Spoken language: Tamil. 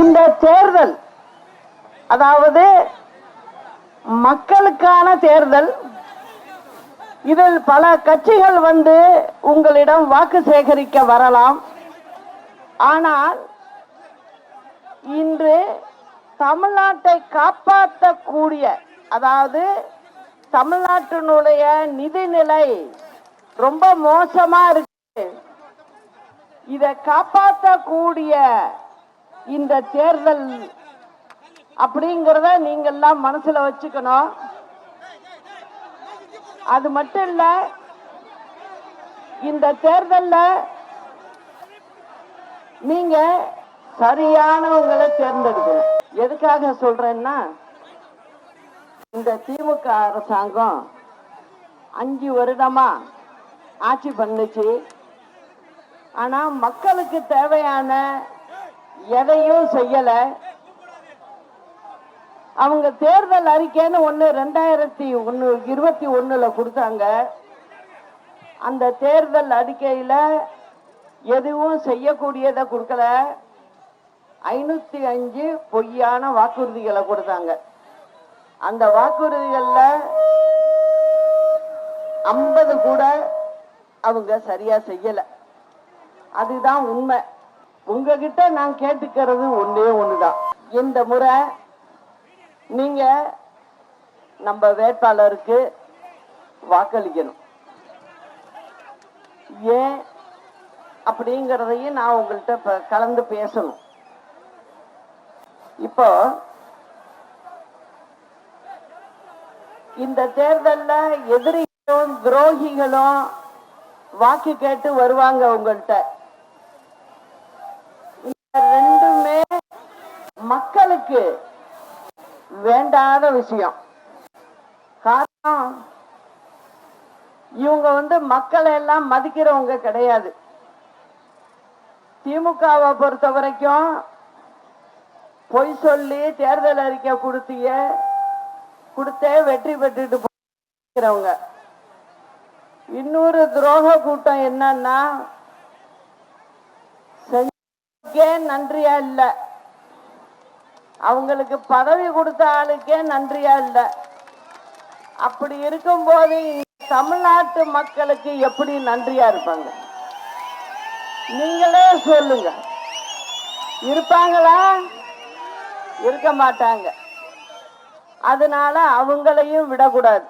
இந்த தேர்தல் அதாவது மக்களுக்கான தேர்தல். இதில் பல கட்சிகள் வந்து உங்களிடம் வாக்கு சேகரிக்க வரலாம். ஆனால் இன்று தமிழ்நாட்டை காப்பாற்றக்கூடிய, அதாவது தமிழ்நாட்டினுடைய நிதிநிலை ரொம்ப மோசமா இருக்கு, இதை காப்பாற்றக்கூடிய இந்த தேர்தல் அப்படிங்கிறத நீங்கெல்லாம் மனசுல வச்சுக்கணும். அது மட்டும் இல்ல, இந்த தேர்தலில் நீங்க சரியானவங்களை தேர்ந்தெடுக்கணும். எதுக்காக சொல்றேன்னா, இந்த திமுக அரசாங்கம் 5 வருடமா ஆட்சி பண்ணுச்சு. ஆனா மக்களுக்கு தேவையான எதையும் செய்யல. அவங்க தேர்தல் அறிக்கைன்னு 2021 கொடுத்தாங்க. அந்த தேர்தல் அறிக்கையில எதுவும் செய்யக்கூடியதை கொடுக்கல. 505 பொய்யான வாக்குறுதிகளை கொடுத்தாங்க. அந்த வாக்குறுதிகள்ல 50 கூட அவங்க சரியா செய்யல. அதுதான் உண்மை. உங்ககிட்ட நான் கேட்டுக்கிறது ஒன்னே ஒண்ணுதான். இந்த முறை நீங்க நம்ம வேட்பாளருக்கு வாக்களிக்கணும். ஏன் அப்படிங்கறதையும் நான் உங்கள்கிட்ட கலந்து பேசணும். இப்போ இந்த தேர்தலில் எதிரிகளும் துரோகிகளும் வாக்கு கேட்டு வருவாங்க உங்கள்கிட்ட. இந்த ரெண்டுமே மக்களுக்கு வேண்டாத விஷயம். காரணம், இவங்க மக்களை எல்லாம் மதிக்கிறவங்க கிடையாது. திமுகவை பொறுத்த வரைக்கும் பொய் சொல்லி தேர்தல் அறிக்கை கொடுத்தே வெற்றி பெற்றுட்டு போகிறவங்க. இன்னொரு துரோக கூட்டம் என்னன்னா, செஞ்சே நன்றியா இல்ல, அவங்களுக்கு பதவி கொடுத்த ஆளுக்கே நன்றியா இல்ல. அப்படி இருக்கும்போது தமிழ்நாட்டு மக்களுக்கு எப்படி நன்றியா இருப்பாங்க? நீங்களே சொல்லுங்க. இருப்பாங்களா? இருக்க மாட்டாங்க. அதனால அவங்களையும் விடக்கூடாது.